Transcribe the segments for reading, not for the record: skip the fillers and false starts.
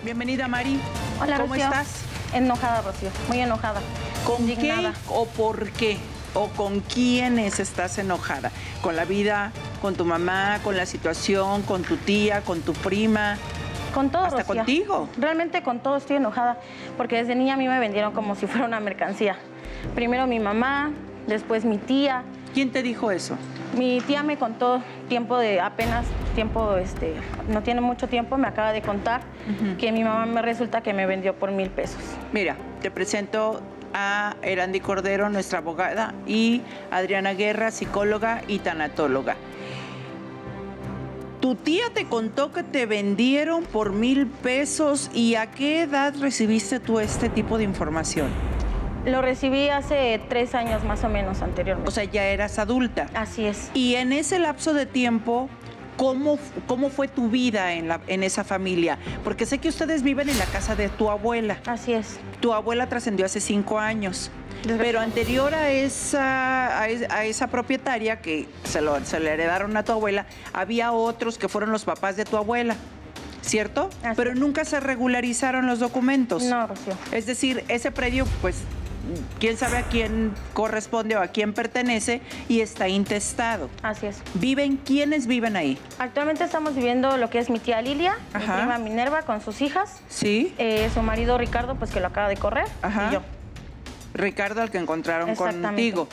Bienvenida, Mari. Hola, ¿Cómo Rocío. estás? Enojada, Rocío, muy enojada. ¿Con indignada. qué o por qué? ¿O con quiénes estás enojada? ¿Con la vida, con tu mamá, con la situación, con tu tía, con tu prima? Con todo, ¿Hasta Rocío. contigo? Realmente con todo estoy enojada, porque desde niña a mí me vendieron como si fuera una mercancía. Primero mi mamá, después mi tía. ¿Quién te dijo eso? Mi tía me contó no tiene mucho tiempo, me acaba de contar que mi mamá me resulta que me vendió por 1,000 pesos. Mira, te presento a Erandi Cordero, nuestra abogada, y Adriana Guerra, psicóloga y tanatóloga. Tu tía te contó que te vendieron por 1,000 pesos. ¿Y a qué edad recibiste tú este tipo de información? Lo recibí hace 3 años más o menos anteriormente. O sea, ya eras adulta. Así es. Y en ese lapso de tiempo, ¿cómo fue tu vida en esa familia? Porque sé que ustedes viven en la casa de tu abuela. Así es. Tu abuela trascendió hace 5 años. Pero anterior a esa propietaria que se le heredaron a tu abuela, había otros que fueron los papás de tu abuela, ¿cierto? Así Pero es. nunca se regularizaron los documentos. No, Rocío. Es decir, ese predio, pues, quién sabe a quién corresponde o a quién pertenece y está intestado. Así es. ¿Quiénes viven ahí? Actualmente estamos viviendo lo que es mi tía Lilia, mi Ajá. prima Minerva con sus hijas, Sí. su marido Ricardo, pues que lo acaba de correr, Ajá. y yo. Ricardo, al que encontraron Exactamente. contigo.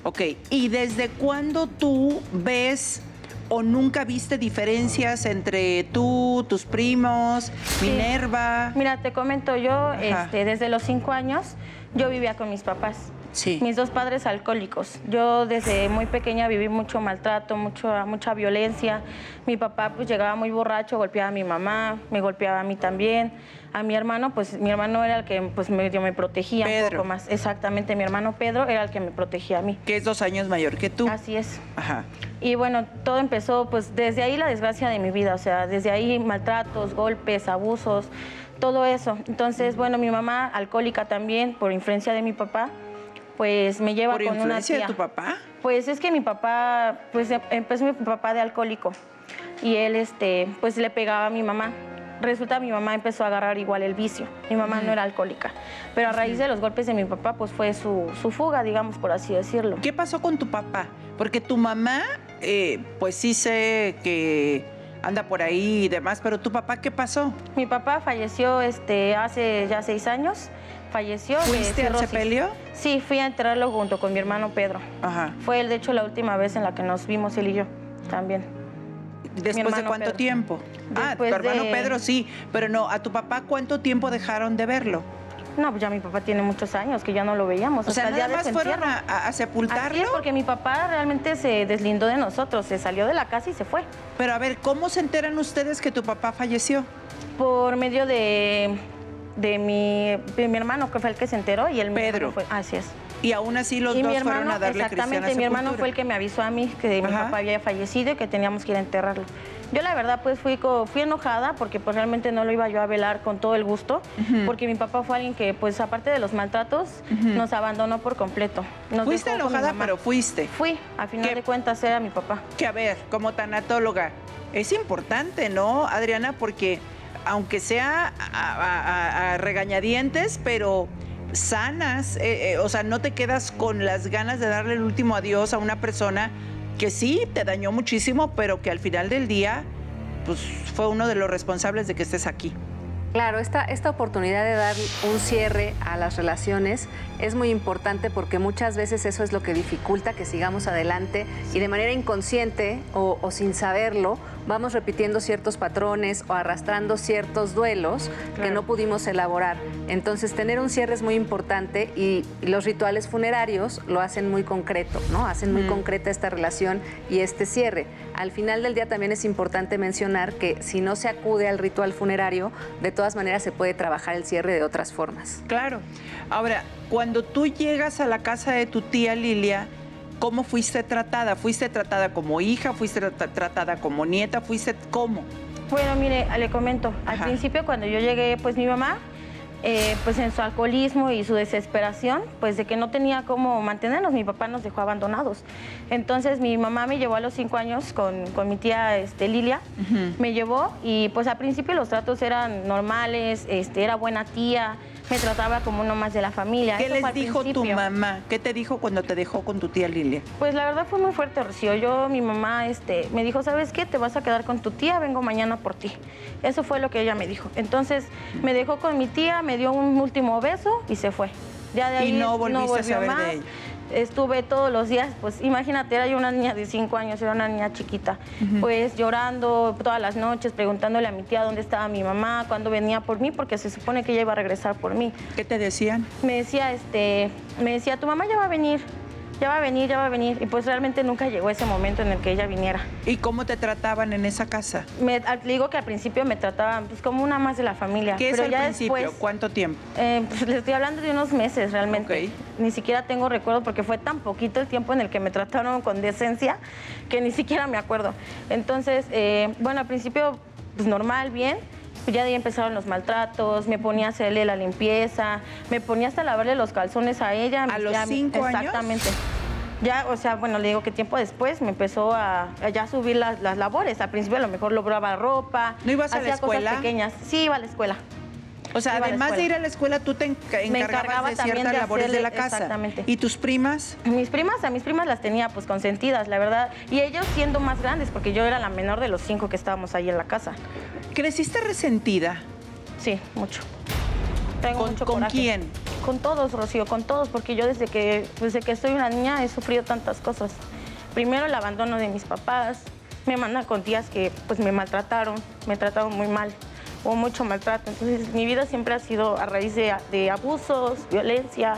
Ok, ¿y desde cuándo tú ves o nunca viste diferencias entre tú, tus primos, Sí. Minerva? Mira, te comento, yo Ajá. desde los 5 años yo vivía con mis papás. Sí. Mis 2 padres alcohólicos. Yo desde muy pequeña viví mucho maltrato, mucha violencia. Mi papá pues llegaba muy borracho, golpeaba a mi mamá, me golpeaba a mí también. A mi hermano, pues mi hermano era el que pues medio me protegía Pedro. un poco más. Exactamente, mi hermano Pedro era el que me protegía a mí. Que es 2 años mayor que tú. Así es. Ajá. Y bueno, todo empezó pues desde ahí la desgracia de mi vida, o sea, desde ahí maltratos, golpes, abusos, todo eso. Entonces, bueno, mi mamá alcohólica también, por influencia de mi papá, pues me lleva ¿Por con una influencia tía. de tu papá? Pues es que mi papá, pues empezó mi papá de alcohólico y él pues le pegaba a mi mamá. Resulta mi mamá empezó a agarrar igual el vicio. Mi mamá no era alcohólica, pero a raíz de los golpes de mi papá, pues fue su fuga, digamos, por así decirlo. ¿Qué pasó con tu papá? Porque tu mamá, pues sí sé que anda por ahí y demás, pero tu papá, ¿qué pasó? Mi papá falleció hace ya 6 años. Falleció de ¿Fuiste al cirrosis. sepelio? Sí, fui a enterrarlo junto con mi hermano Pedro. Ajá. Fue, de hecho, la última vez en la que nos vimos él y yo también. ¿Después de hermano cuánto Pedro. tiempo? Tu Después hermano de- Pedro sí, pero no, ¿a tu papá cuánto tiempo dejaron de verlo? No, pues ya mi papá tiene muchos años que ya no lo veíamos. O sea, hasta el día nada de más su fueron entierro. a sepultarlo. Así es, porque mi papá realmente se deslindó de nosotros, se salió de la casa y se fue. Pero a ver, ¿cómo se enteran ustedes que tu papá falleció? Por medio de mi hermano, que fue el que se enteró, y el Pedro. fue. Así es. Y aún así los Y dos mi fueron hermano, a darle cristiana exactamente, mi hermano sepultura. fue el que me avisó a mí que mi Ajá. papá había fallecido y que teníamos que ir a enterrarlo. Yo la verdad pues fui enojada porque pues realmente no lo iba yo a velar con todo el gusto, porque mi papá fue alguien que pues aparte de los maltratos nos abandonó por completo. Nos Fuiste dejó con mi enojada, mamá. pero fuiste. Fui, a final ¿Qué? de cuentas era mi papá. Que a ver, como tanatóloga, es importante, ¿no, Adriana? Porque aunque sea a regañadientes, pero sanas, o sea, no te quedas con las ganas de darle el último adiós a una persona que sí te dañó muchísimo, pero que al final del día, pues fue uno de los responsables de que estés aquí. Claro, esta oportunidad de dar un cierre a las relaciones es muy importante porque muchas veces eso es lo que dificulta que sigamos adelante y de manera inconsciente o sin saberlo vamos repitiendo ciertos patrones o arrastrando ciertos duelos que no pudimos elaborar. Entonces, tener un cierre es muy importante y los rituales funerarios lo hacen muy concreto, ¿no? Hacen muy concreta esta relación y este cierre. Al final del día también es importante mencionar que si no se acude al ritual funerario, de todas maneras se puede trabajar el cierre de otras formas. Claro. Ahora, cuando tú llegas a la casa de tu tía Lilia, ¿cómo fuiste tratada? ¿Fuiste tratada como hija? ¿Fuiste tratada como nieta? ¿Fuiste cómo? Bueno, mire, le comento. Al Ajá. principio cuando yo llegué, pues mi mamá pues en su alcoholismo y su desesperación, pues de que no tenía cómo mantenernos, mi papá nos dejó abandonados. Entonces mi mamá me llevó a los 5 años con mi tía Lilia, me llevó y pues al principio los tratos eran normales, era buena tía, me trataba como uno más de la familia. ¿Qué Eso les fue al dijo tu principio. mamá? ¿Qué te dijo cuando te dejó con tu tía Lilia? Pues la verdad fue muy fuerte, Rocío. Mi mamá me dijo, ¿sabes qué? Te vas a quedar con tu tía, vengo mañana por ti. Eso fue lo que ella me dijo. Entonces me dejó con mi tía, me dio un último beso y se fue. Ya de ahí ¿Y no volviste a saber más. de ella? Estuve todos los días, pues imagínate, era yo una niña de 5 años, era una niña chiquita, pues llorando todas las noches, preguntándole a mi tía dónde estaba mi mamá, cuándo venía por mí, porque se supone que ella iba a regresar por mí. ¿Qué te decían? Me decía, tu mamá ya va a venir, ya va a venir, ya va a venir. Y pues realmente nunca llegó ese momento en el que ella viniera. ¿Y cómo te trataban en esa casa? Le digo que al principio me trataban pues, como una más de la familia. ¿Qué es pero al ya principio? después, ¿Cuánto tiempo? pues les estoy hablando de unos meses realmente. Ok. Ni siquiera tengo recuerdo porque fue tan poquito el tiempo en el que me trataron con decencia que ni siquiera me acuerdo. Entonces, bueno, al principio pues normal, bien. Ya de ahí empezaron los maltratos, me ponía a hacerle la limpieza, me ponía hasta a lavarle los calzones a ella. ¿A los 5 años? Exactamente. Ya, o sea, bueno, le digo que tiempo después me empezó a ya subir las labores. Al principio a lo mejor lograba ropa. ¿No ibas a la hacía escuela? Cosas pequeñas. Sí, iba a la escuela. O sea, Iba a la además de escuela. ir a la escuela, tú te Me encargabas encargaba de también ciertas de labores de la hacerle- casa. exactamente. ¿Y tus primas? A mis primas las tenía pues consentidas, la verdad. Y ellos siendo más grandes, porque yo era la menor de los 5 que estábamos ahí en la casa. ¿Creciste resentida? Sí, mucho. Tengo ¿Con mucho coraje. quién? Con todos, Rocío, con todos, porque yo desde que soy una niña he sufrido tantas cosas. Primero el abandono de mis papás, me mandan con tías que pues me maltrataron, me trataron muy mal, hubo mucho maltrato. Entonces mi vida siempre ha sido a raíz de abusos, violencia,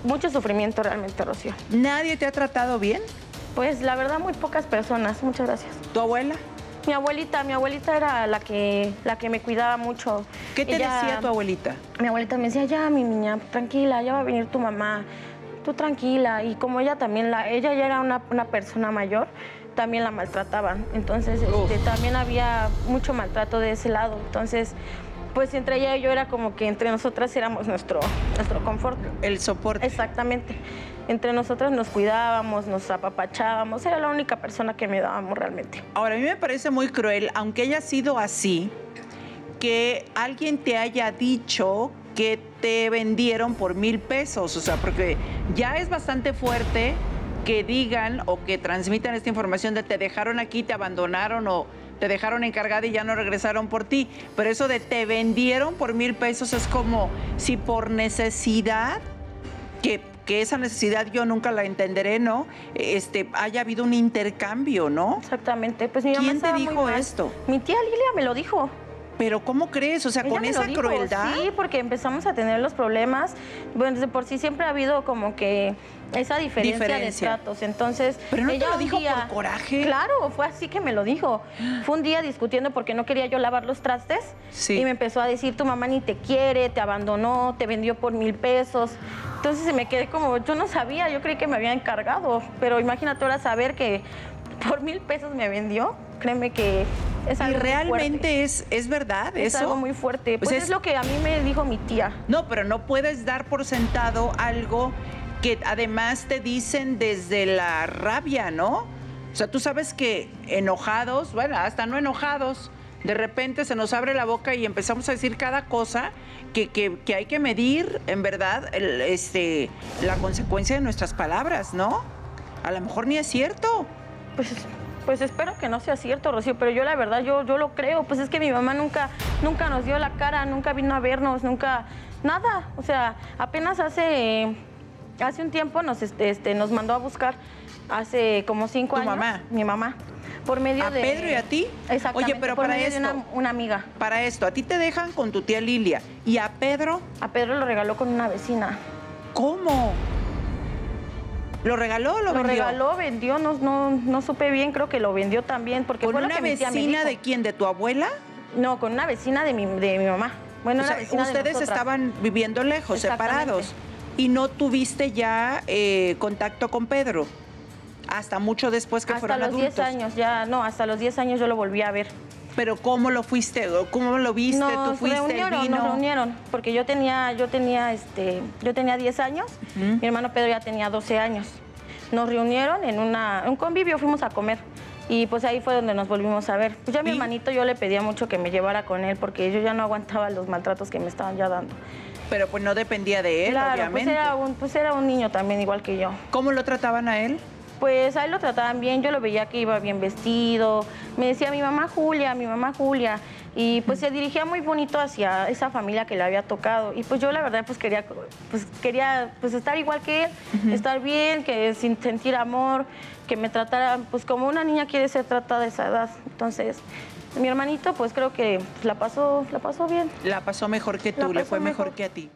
mucho sufrimiento realmente, Rocío. ¿Nadie te ha tratado bien? Pues la verdad muy pocas personas, muchas gracias. ¿Tu abuela? Mi abuelita era la que me cuidaba mucho. ¿Qué te decía tu abuelita? Mi abuelita me decía, ya, mi niña, tranquila, ya va a venir tu mamá, tú tranquila. Y como ella también, ella ya era una persona mayor, también la maltrataban. Entonces, también había mucho maltrato de ese lado. Entonces, pues entre ella y yo era como que entre nosotras éramos nuestro confort. El soporte. Exactamente. Entre nosotras nos cuidábamos, nos apapachábamos. Era la única persona que me dábamos realmente. Ahora, a mí me parece muy cruel, aunque haya sido así, que alguien te haya dicho que te vendieron por 1,000 pesos. O sea, porque ya es bastante fuerte que digan o que transmitan esta información de te dejaron aquí, te abandonaron o te dejaron encargada y ya no regresaron por ti. Pero eso de te vendieron por 1,000 pesos es como si por necesidad, que esa necesidad yo nunca la entenderé, ¿no? Haya habido un intercambio, ¿no? Exactamente. Pues mi mamá ¿Quién te estaba muy dijo mal. esto? Mi tía Lilia me lo dijo. Pero ¿cómo crees? O sea, Ella con me esa lo dijo, crueldad. Sí, porque empezamos a tener los problemas. Bueno, de por sí siempre ha habido como que esa diferencia de tratos. Entonces, Pero no te ella lo un dijo día, por coraje. Claro, fue así que me lo dijo. Fue un día discutiendo porque no quería yo lavar los trastes. Sí. Y me empezó a decir, tu mamá ni te quiere, te abandonó, te vendió por 1,000 pesos. Entonces me quedé como, yo no sabía, yo creí que me había encargado. Pero imagínate ahora saber que por 1,000 pesos me vendió. Créeme que es algo ¿Y muy realmente es verdad es eso? algo muy fuerte. Pues Pues es lo que a mí me dijo mi tía. No, pero no puedes dar por sentado algo que además te dicen desde la rabia, ¿no? O sea, tú sabes que enojados, bueno, hasta no enojados, de repente se nos abre la boca y empezamos a decir cada cosa que hay que medir, en verdad, la consecuencia de nuestras palabras, ¿no? A lo mejor ni es cierto. Pues espero que no sea cierto, Rocío, pero yo la verdad, yo lo creo. Pues es que mi mamá nunca nos dio la cara, nunca vino a vernos, nunca, nada. O sea, apenas hace un tiempo nos mandó a buscar, hace como 5 años. ¿Tu mamá? Mi mamá. Por medio ¿A de... Pedro y a ti? Exactamente, Oye, pero por para medio esto, de una amiga. para esto, a ti te dejan con tu tía Lilia. ¿Y a Pedro? A Pedro lo regaló con una vecina. ¿Cómo? ¿Lo regaló o lo vendió? Lo regaló, vendió, no supe bien, creo que lo vendió también, porque ¿Con fue lo una que mi tía me vecina dijo. de quién? ¿De tu abuela? No, con una vecina de mi mamá. Bueno, O una sea, vecina de ustedes nosotras. estaban viviendo lejos, Exactamente. separados. Y no tuviste ya contacto con Pedro. Hasta mucho después que Hasta fueron los adultos. 10 años, ya, no, hasta los 10 años yo lo volví a ver. Pero ¿cómo lo fuiste? ¿Cómo lo viste? ¿Tú fuiste? Nos reunieron, porque yo tenía 10 años, mi hermano Pedro ya tenía 12 años. Nos reunieron en un convivio, fuimos a comer. Y pues ahí fue donde nos volvimos a ver. Pues ya a mi hermanito yo le pedía mucho que me llevara con él, porque yo ya no aguantaba los maltratos que me estaban ya dando. Pero pues no dependía de él, claro, obviamente. Pues era un niño también, igual que yo. ¿Cómo lo trataban a él? Pues a él lo trataban bien, yo lo veía que iba bien vestido, me decía mi mamá Julia, y pues se dirigía muy bonito hacia esa familia que le había tocado. Y pues yo la verdad pues quería estar igual que él, estar bien, que sin sentir amor, que me tratara pues como una niña quiere ser tratada a esa edad. Entonces, mi hermanito pues creo que la pasó bien. La pasó mejor que tú, le fue mejor que a ti.